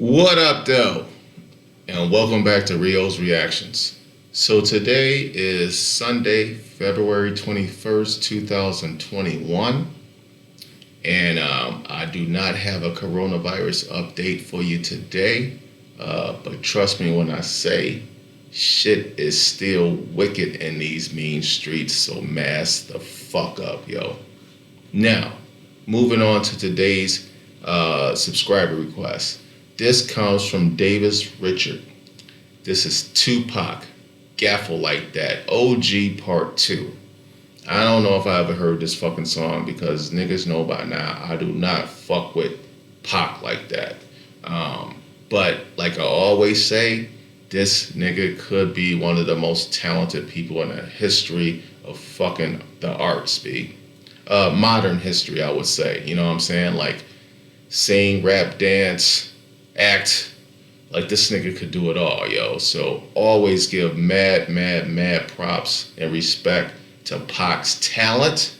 What up, though? And welcome back to Rio's Reactions. So today is Sunday, February 21st, 2021. And I do not have a coronavirus update for you today. But trust me when I say shit is still wicked in these mean streets. So mask the fuck up, yo. Now, moving on to today's subscriber request. This comes from Davis Richard. This is Tupac, Gaffeled Like That, OG Part 2. I don't know if I ever heard this fucking song because niggas know by now I do not fuck with Pac like that. But like I always say, this nigga could be one of the most talented people in the history of fucking the arts, B. Modern history, I would say. You know what I'm saying? Like sing, rap, dance, act. Like this nigga could do it all, yo. So always give mad props and respect to Pac's talent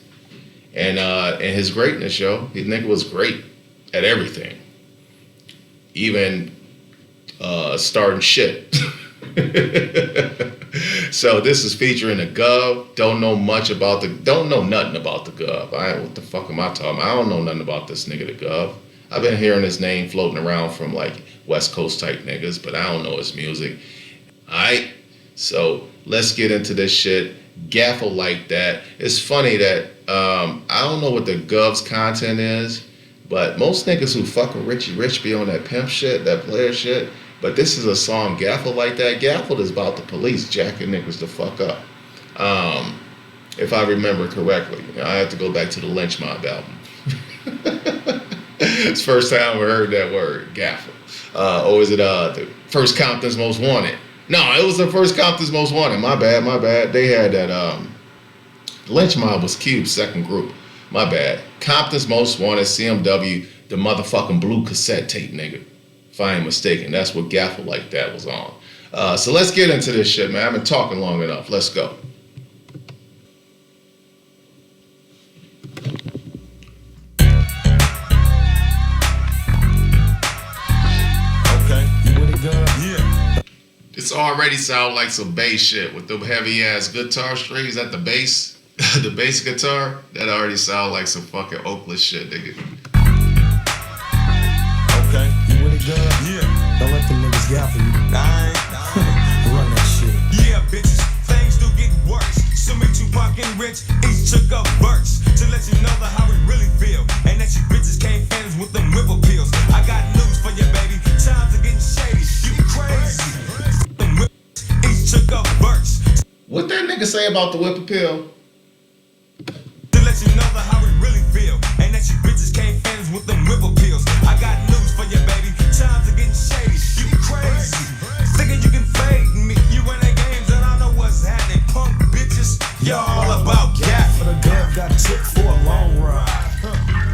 and his greatness, yo. His nigga was great at everything. Even starting shit. So this is featuring the G.O.V. Don't know nothing about the G.O.V. What the fuck am I talking about? I don't know nothing about this nigga, the G.O.V. I've been hearing his name floating around from like West Coast type niggas, but I don't know his music. Alright, so let's get into this shit. Gaffeled Like That. It's funny that I don't know what the G.O.V.'s content is, but most niggas who fuck with Richie Rich be on that pimp shit, that player shit. But this is a song, Gaffeled Like That. Gaffeled is about the police jacking niggas the fuck up. If I remember correctly. I have to go back to the Lynch Mob album. It's the first time we heard that word, Gaffeled. Or is it the First Compton's Most Wanted? No, it was the First Compton's Most Wanted. My bad. They had that, Lynch Mob was Cube's second group. My bad. Compton's Most Wanted, CMW, the motherfucking blue cassette tape, nigga. If I ain't mistaken, that's what Gaffeled Like That was on. So let's get into this shit, man. I've been talking long enough. Let's go. This already sound like some bass shit with them heavy ass guitar strings at the bass. The bass guitar, that already sound like some fucking Oakland shit, nigga. Okay, you with it, girl? Yeah. Don't let them niggas gaffle you. Nah. Run that shit. Yeah, bitches, things do get worse. So me, Tupac and Rich, each took up verse to let you know how we really feel. And that you bitches can't fans with them whipple pills. I got news for you, baby. Times are getting shady. You crazy. Took up verse. What that nigga say about the whip appeal? To let you know how we really feel. And that you bitches can't fans with them whipple pills. I got news for you, baby. Times are getting shady. You crazy. Thinking you can fade me. You running games and I know what's happening. Punk bitches, y'all all about gas. For the G.O.V. got took for a long ride.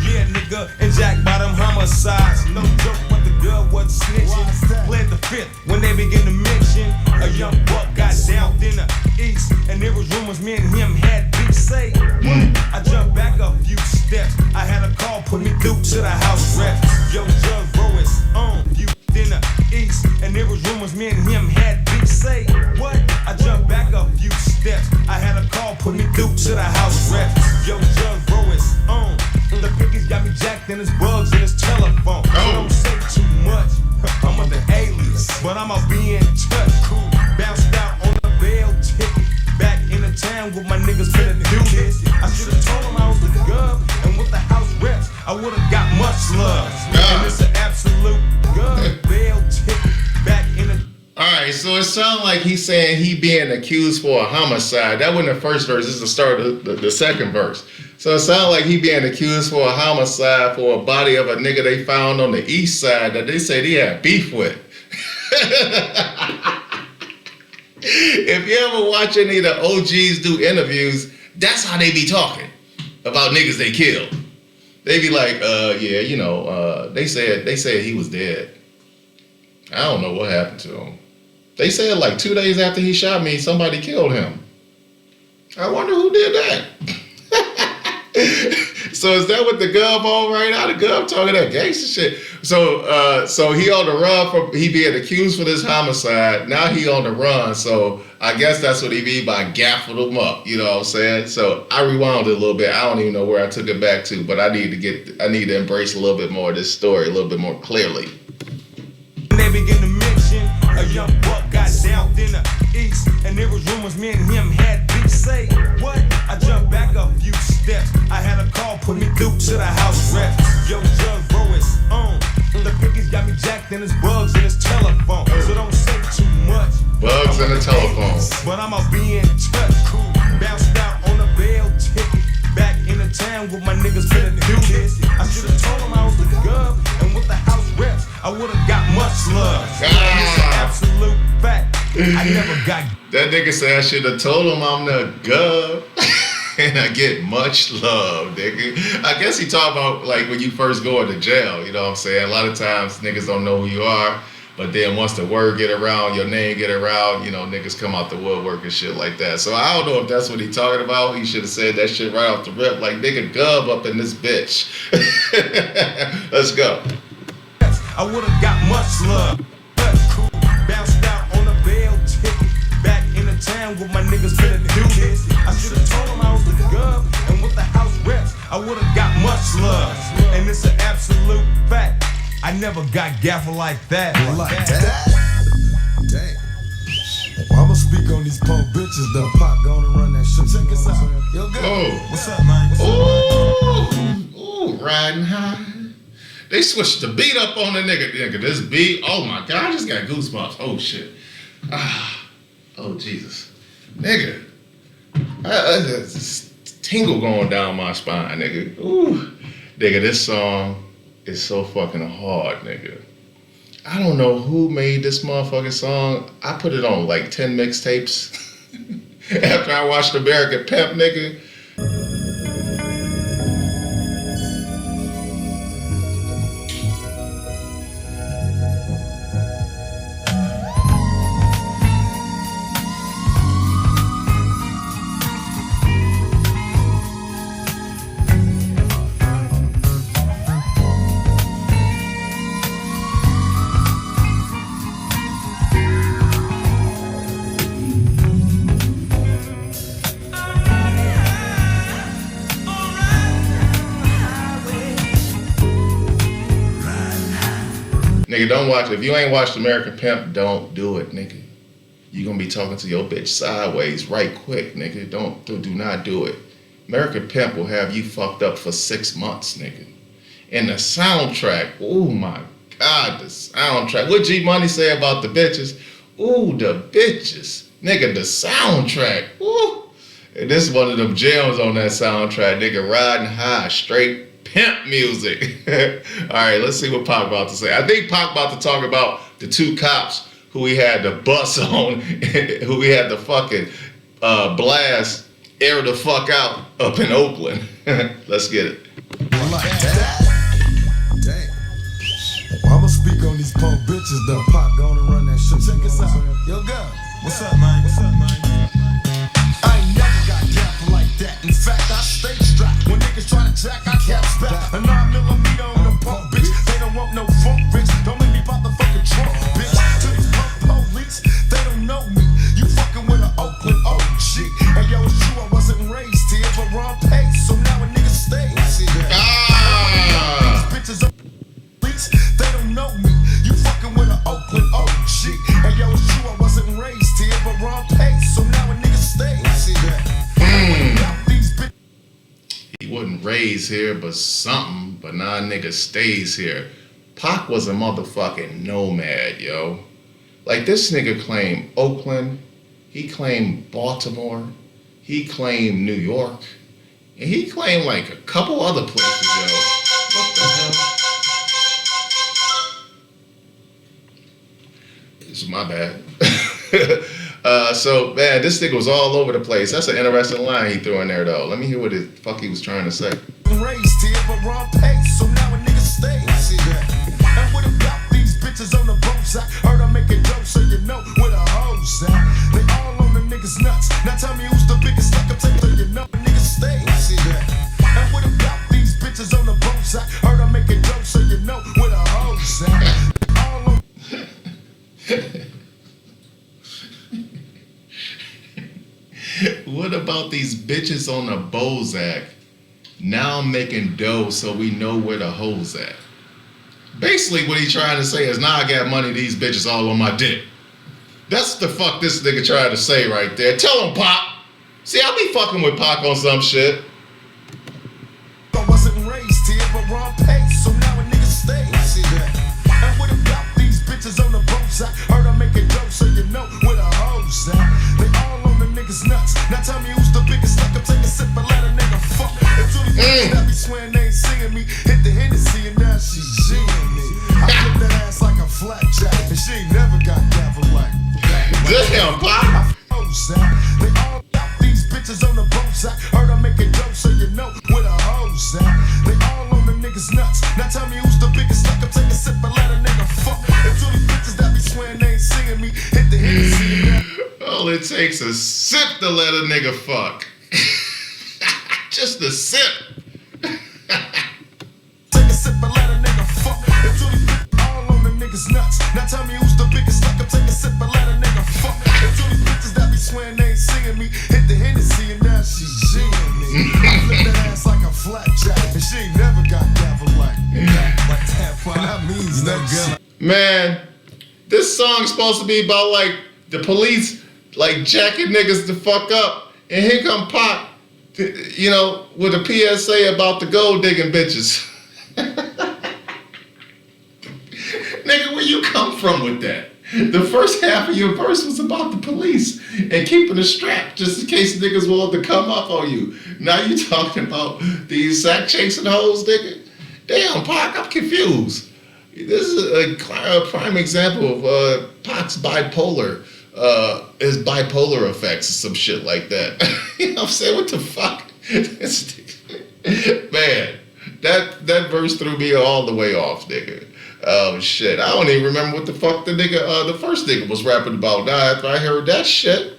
Yeah, nigga, and Jack bottom homicides. No joke, but the G.O.V. wasn't snitching. Pled the fifth when they begin to mention a young buck got down in the east, and there was rumors me and him had beef. Say what? I jumped back a few steps. I had a call put me through to the house rep. Yo, Judge Bro is on you in the east, and there was rumors me and him had beef. Say what? I jumped back a few steps. I had a call put me through to the house rep. Yo, Judge Bro is on. The pickies got me jacked in his bugs in his telephone. Don't say too much. I'm on the alias, but I'ma be in touch. Cool. Bounced out on the bail ticket. Back in the town with my niggas finna do this. I should've told him I was the G.O.V. And with the house reps, I would've got much love. And it's an absolute G.O.V. bail ticket. Back in the. Alright, so it sounds like he's saying he being accused for a homicide. That wasn't the first verse, this is the start of the second verse. So it sounds like he being accused for a homicide for a body of a nigga they found on the east side that they said he had beef with. If you ever watch any of the OGs do interviews, that's how they be talking about niggas they killed. They be like, yeah, you know, they said he was dead. I don't know what happened to him. They said like 2 days after he shot me, somebody killed him. I wonder who did that. So is that what the Gov on right now? The Gov talking that gangster shit. So he on the run from he being accused for this homicide. Now he on the run. So I guess that's what he mean by gaffled him up. You know what I'm saying? So I rewound it a little bit. I don't even know where I took it back to, but I need to embrace a little bit more of this story a little bit more clearly. They begin to mention a young buck got down in the east, and there was rumors me and him had beef. Say what? I jumped back a few steps. I had a call put me through to the house rep. Yo, Jug, bro, it's on. The pickies got me jacked and his bugs in his telephone. So don't say too much. Bugs in the telephone. But I'ma be in touch. Cool. Bounced out on a bail ticket. Back in the town with my niggas finna do this. I should've told him I was the Gov, and with the house reps, I would've got much love. It's an absolute fact. I never got. That nigga said I should have told him I'm the Gov and I get much love, nigga. I guess he talking about like when you first go into jail, you know what I'm saying? A lot of times niggas don't know who you are, but then once the word get around, your name get around, you know, niggas come out the woodwork and shit like that. So I don't know if that's what he talking about. He should have said that shit right off the rip, like nigga Gov up in this bitch. Let's go. I would've got much love. Cool. Bounced out on a bail ticket. Back in the town with my niggas finna do this. I should've told him I was the Gov, and with the house reps, I would've got much love. And it's an absolute fact. I never got gaffled like that. Like that? Damn. Well, I'ma speak on these punk bitches though. Pop gonna run that shit. Check us out. Yo, good. Oh. What's up, man? Ooh, riding high. They switched the beat up on the nigga. This beat, oh my God, I just got goosebumps. Oh shit. Oh Jesus. Nigga. This tingle going down my spine, nigga. Ooh. Nigga, this song is so fucking hard, nigga. I don't know who made this motherfucking song. I put it on like 10 mixtapes after I watched American Pimp, nigga. Nigga, don't watch it. If you ain't watched American Pimp, don't do it, nigga. You gonna be talking to your bitch sideways right quick, nigga. Do not do it. American Pimp will have you fucked up for 6 months, nigga. And the soundtrack, oh my God, the soundtrack. What G Money say about the bitches? Ooh, the bitches. Nigga, the soundtrack. Ooh. And this is one of them gems on that soundtrack, nigga. Riding high, straight pimp music. All right, let's see what Pac about to say. I think Pac about to talk about the two cops who he had the bus on, who he had the fucking blast, air the fuck out up in Oakland. Let's get it. Like that? Damn. Well, I'ma speak on these punk bitches though. Pop gonna run that shit. Check us out. Yo, girl. What's up, man? What's up, man? I ain't never got gaffled like that. In fact, I stay strapped. When niggas try to jack, I caps back. A 9mm on the pump, bitch. They don't want no funk, bitch. Don't make me pop the fucking trunk, bitch. To these punk police, they don't know me. You fucking with an Oakland OG. And yo, it's true, I wasn't raised here, but wrong pace. So now a nigga stays. These bitches are police, they don't know me. You fucking with an Oakland OG. And yo, it's true, I wasn't raised here, but wrong pace. So now a nigga stays. He wasn't raised here, but something, but now a nigga stays here. Pac was a motherfucking nomad, yo. Like, this nigga claimed Oakland, he claimed Baltimore, he claimed New York, and he claimed like a couple other places, yo. What the hell? This is my bad. So, man, this nigga was all over the place. That's an interesting line he threw in there, though. Let me hear what the fuck he was trying to say. Raised here, but wrong pace, so now a nigga stays. I see that. And what about these bitches on the boat side? Heard I make a dope, so you know where the hoes at. They all on the niggas nuts. Now tell me who's the biggest sucker tape, so you know a nigga stays. I see that. And what about these about these bitches on the Bozak. Now I'm making dough so we know where the hoes at. Basically what he trying to say is, now I got money, these bitches all on my dick. That's the fuck this nigga trying to say right there. Tell him, Pop. See, I be fucking with Pac on some shit. I wasn't raised here, but wrong pace, so now a nigga stays. And what about these bitches on the boats? I heard I make a dope, so you know where the hoes at. They all on the niggas nuts. Now tell me who's the biggest stuck up, take a sip and let a nigga fuck. And to these bitches that be swearing they ain't seeing me, hit the Hennessy and now she G'ing me. I flip that ass like a flapjack, and she ain't never got gaffeled like that. Damn, Pop. They all got these bitches on the boats. I heard I make a dope, so you know where the hoes at. They all on the niggas nuts. Now tell me who's the biggest stuck up, take a sip and let a nigga fuck. And to these bitches that be swearing they ain't seeing me, hit the Hennessy and All it takes is a sip to let a nigga fuck. Just a sip. take a sip and let a nigga fuck. And to these bitches all on the niggas nuts. Now tell me who's the biggest stuck up, take a sip and let a nigga fuck. And to these bitches that be swearing they ain't seeing me, hit the Hennessy and now she G'ing me. I flip that ass like a flapjack, and she ain't never got gaffeled like that. And that means no good. Man, this song's supposed to be about like the police like jacking niggas the fuck up. And here come Pac, you know, with a PSA about the gold digging bitches. Nigga, where you come from with that? The first half of your verse was about the police and keeping a strap just in case niggas wanted to come up on you. Now you talking about these sack chasing hoes, nigga? Damn, Pac, I'm confused. This is a prime example of Pac's bipolar, his bipolar effects or some shit like that. You know what I'm saying? What the fuck? Man, that verse threw me all the way off, nigga. Oh shit, I don't even remember what the fuck the nigga, the first nigga was rapping about. Now after I heard that shit.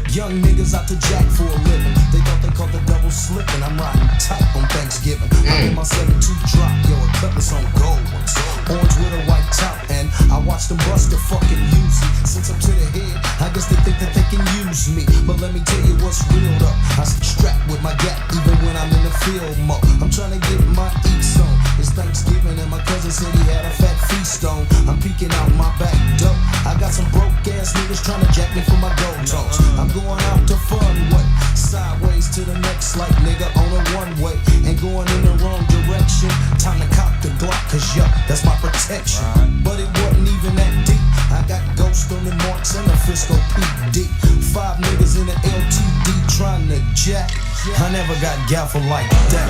Young niggas out to jack for a living. They thought they called the double slipping. I'm riding tight on Thanksgiving. I'm in my 7-2 drop, yo, a cutlass on gold ones. Orange with a white top, and I watch them bust the fucking Uzi. Since I'm to the head, I guess they think that they can use me. But let me tell you what's real though. I stay strapped with my gap even when I'm in the field mode. I'm trying to get my eats on. It's Thanksgiving and my cousin said he had a fat feast on. I'm peeking out my back door. I got some broke ass niggas trying to jack me for my gold toes. I'm going out the fun way, sideways to the next like nigga on a one-way. And going in the wrong direction, time to cop the Glock, cause yo, that's my protection. But it wasn't even that deep. I got ghosts on the marks and the Frisco PD. 5 niggas in the LTD trying to jack. I never got gaffled like that.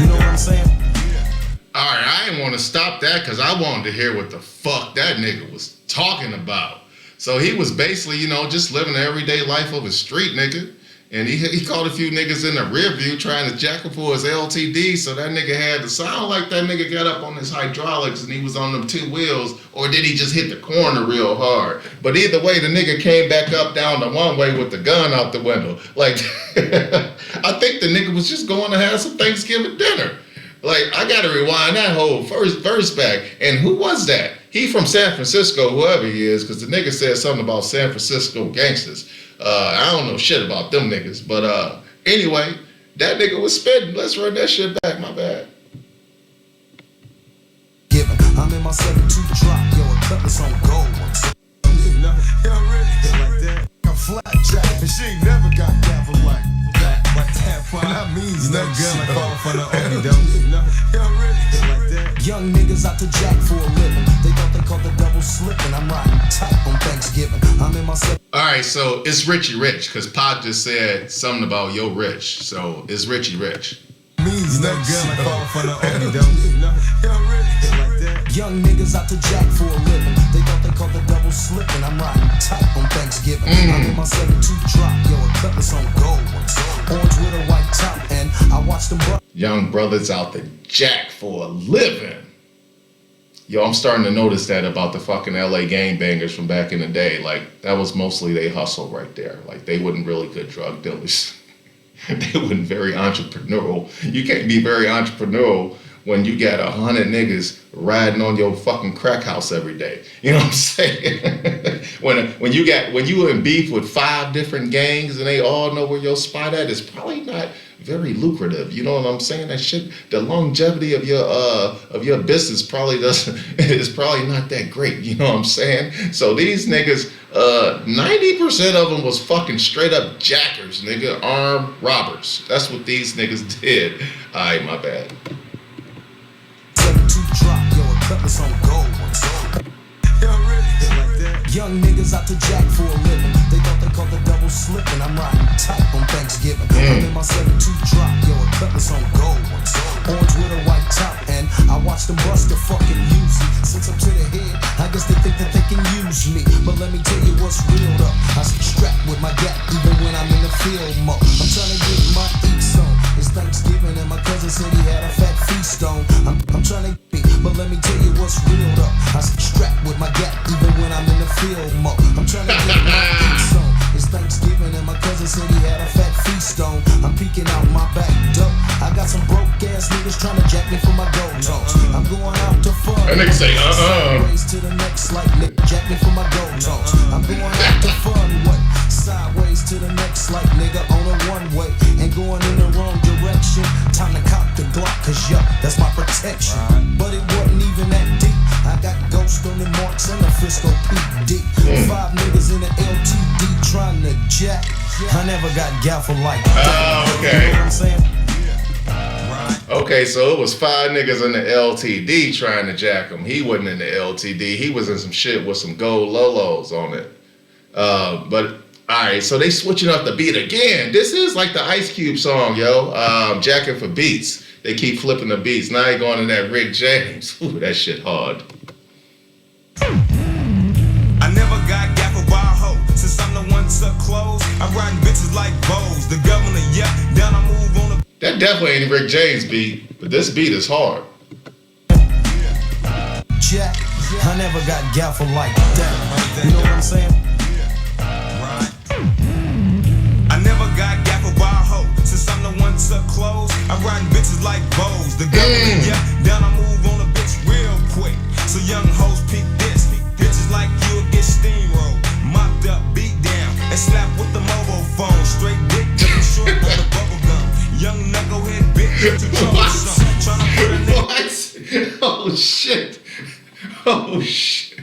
You know what I'm saying? Alright, I didn't want to stop that because I wanted to hear what the fuck that nigga was talking about. So he was basically, you know, just living an everyday life of a street nigga. And he caught a few niggas in the rear view trying to jack him for his LTD, so that nigga had to sound like that nigga got up on his hydraulics and he was on them 2 wheels, or did he just hit the corner real hard? But either way, the nigga came back up down the one way with the gun out the window. Like, I think the nigga was just going to have some Thanksgiving dinner. Like, I gotta rewind that whole first verse back. And who was that? He from San Francisco, whoever he is, because the nigga said something about San Francisco gangsters. I don't know shit about them niggas, but anyway, that nigga was spitting. Let's run that shit back, my bad. I'm in my 7-2 drop, yo, a cutlass on gold ones. A flapjack, and she ain't never got gaffeled like that. And that means no good. Young niggas out to jack for a living. They thought they called the double slipping. I'm riding tight on Thanksgiving. I'm in my Alright, so it's Richie Rich, because Pac just said something about yo rich. So it's Richie Rich. Means no good. Young niggas out to jack for a living. They thought they called the double slipping. I'm riding tight on Thanksgiving. I'm in my 7-2 drop, yo, a cutlass on gold ones. Orange with a white top, and I watch them Young brothers out the jack for a living. Yo, I'm starting to notice that about the fucking LA gangbangers from back in the day. Like, that was mostly they hustle right there. Like, they wasn't really good drug dealers. They wasn't very entrepreneurial. You can't be very entrepreneurial when you got 100 niggas riding on your fucking crack house every day. You know what I'm saying? when you in beef with 5 different gangs and they all know where your spot at, it's probably not very lucrative. You know what I'm saying? That shit, the longevity of your business is probably not that great. You know what I'm saying? So these niggas, 90% of them was fucking straight up jackers, nigga, armed robbers. That's what these niggas did. Alright, my bad. 7-2 drop, yo, a cutlass on gold. Young niggas out to jack for a living. They thought they called the double slipping. I'm riding tight on Thanksgiving. I'm in my 7-2 drop, yo, a cutlass on gold. Orange with a white top, and I watch them bust the fucking Uzi. Since I'm to the head, I guess they think that they can use me. But let me tell you what's real up. I stay strapped with my gap even when I'm in the field mode. I'm trying to get my eats on. It's Thanksgiving and my cousin said he had a fat feast on. I'm trying to get, but let me tell you what's real up. I stay strapped with my gap even when I'm in the field mode. I'm trying to get my eats on. It's Thanksgiving and my cousin said he had a fat feast on. I'm peeking out my back door. I got some broke ass niggas trying to jack me for my gold toes. I'm going out to fun. That nigga say, Sideways to the next like nigga jack me for my gold toes. I'm going out to fun way. Sideways to the next like nigga on a one way. And going in the wrong direction. Time to cop the Glock, cause yo, that's my protection. But it wasn't even that deep. I got ghost on the marks and the Frisco PD. 5 niggas in the LTD trying to jack. I never got gaffled like that. Okay. You know what I'm saying? Okay, so it was 5 niggas in the LTD trying to jack him. He wasn't in the LTD. He was in some shit with some gold Lolos on it. But alright, so they switching up the beat again. This is like the Ice Cube song, yo. Jacking for beats. They keep flipping the beats. Now they going in that Rick James. Ooh, that shit hard. I never got gaffled by a hoe. Since I'm the one to close, I'm riding bitches like bows. The governor, yeah, down I move on the. That definitely ain't Rick James beat, but this beat is hard. Jack, I never got gaffled like that. You know what I'm saying? I never got gaffled by a hoe. Since I'm the one to close, I'm riding bitches like bows. The governor, yeah, down I move on a bitch real quick. So young hoes peep this. Bitches like you'll get steamrolled, mopped up, beat down, and slapped with the mobile phone. Straight dick, double short on the bubble gum. Young knucklehead bitch, to troublesome. Tryna put a nigga. What? Oh shit. Oh shit.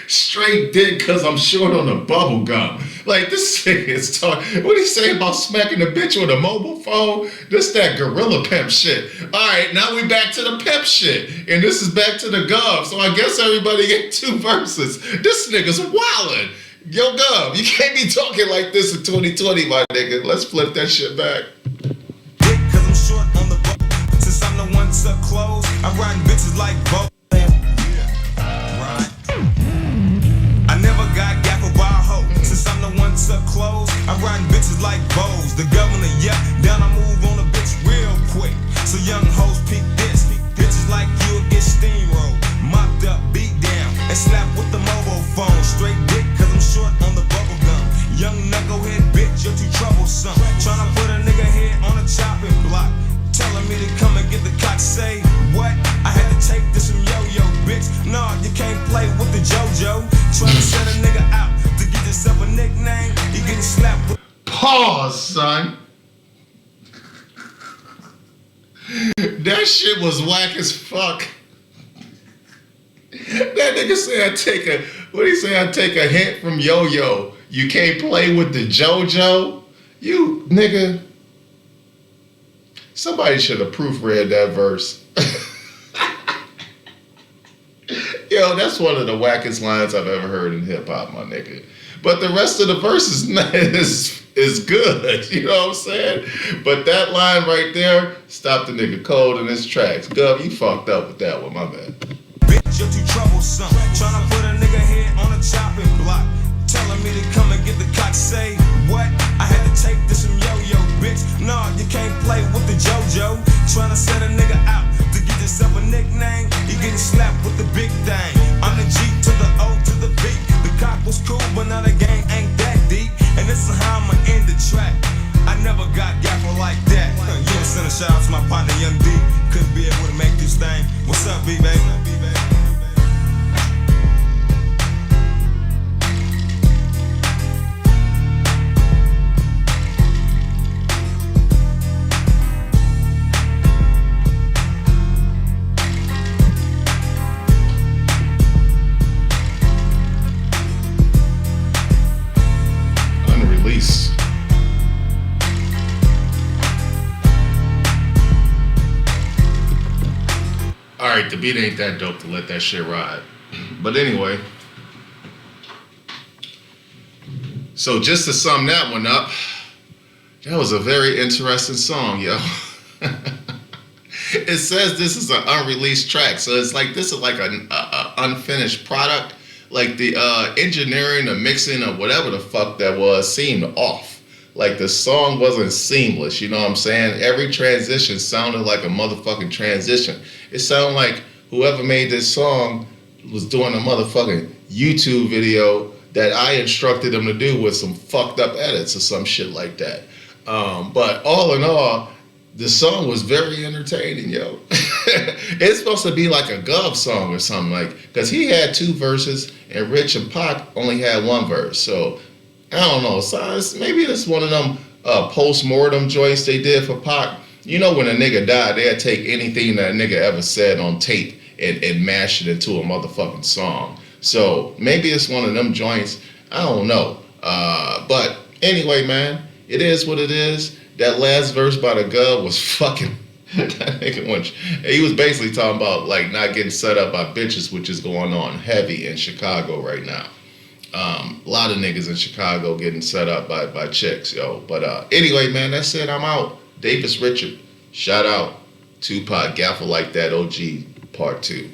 Straight dick cause I'm short on the bubble gum. Like this thing is talking. What he say about smacking the bitch with a mobile phone? This that gorilla pimp shit. Alright, now we back to the pimp shit. And this is back to the G.O.V. So I guess everybody get 2 verses. This nigga's wildin'. Yo, G.O.V, you can't be talking like this in 2020, my nigga. Let's flip that shit back. Dick cause I'm short on the bubble. Since I'm the one to close, I'm riding bitches like bows. I never got gaffled by a hoe. Since I'm the one to close, I'm riding bitches like bows. The governor, yeah, down I move on a bitch real quick. So young hoes peep this. Bitches like you'll get steamrolled, mopped up, beat down, and slapped with the mobile phone. Straight dick cause I'm short on the bubble gum. Young knucklehead bitch, you're too troublesome. Tryna put a nigga head on a chopping block. Telling me to come and get the cock. Say what? I had to take this from yo-yo, bitch. Nah, you can't play with the JoJo. Tryna set a nigga out to get yourself a nickname. You getting slapped with. Pause, son. That shit was whack as fuck. That nigga say what he say? I take a hint from Yo-Yo. You can't play with the JoJo? You nigga. Somebody should have proofread that verse. Yo, that's one of the wackest lines I've ever heard in hip hop, my nigga. But the rest of the verse is good, you know what I'm saying? But that line right there stopped the nigga cold in his tracks. G.O.V, you fucked up with that one, my bad. Bitch, you're too troublesome. Tryna put a nigga head on a chopping block. Telling me to come and get the cock. Say what? I had to take this from yo-yo, bitch. Nah, you can't play with the JoJo. Tryna set a nigga out to get yourself a nickname. You getting slapped with the big thing. I'm the G to the O to the B. The cock was cool, but now the game ain't that deep. And this is how I'ma end the track. I never got gaffled like that. Yeah, send a shout out to my partner Young D. Couldn't be able to make this thing Peace. Alright, the beat ain't that dope to let that shit ride. But anyway. So just to sum that one up, that was a very interesting song, yo. It says this is an unreleased track, so it's like this is like an unfinished product. Like the engineering, the mixing, or whatever the fuck that was seemed off. Like the song wasn't seamless, you know what I'm saying? Every transition sounded like a motherfucking transition. It sounded like whoever made this song was doing a motherfucking YouTube video that I instructed them to do with some fucked up edits or some shit like that. But all in all, the song was very entertaining, yo. It's supposed to be like a G.O.V song or something, like, because he had 2 verses and Rich and Pac only had 1 verse. So I don't know. So maybe it's one of them post-mortem joints they did for Pac. You know, when a nigga died, they'd take anything that a nigga ever said on tape and mash it into a motherfucking song. So maybe it's one of them joints. I don't know. But anyway, man, it is what it is. That last verse by the G.O.V was fucking. That nigga went. He was basically talking about like not getting set up by bitches, which is going on heavy in Chicago right now. A lot of niggas in Chicago getting set up by chicks, yo. But anyway, man, that's it. I'm out. Davis Richard. Shout out. Tupac. Gaffeled like that. OG Part 2.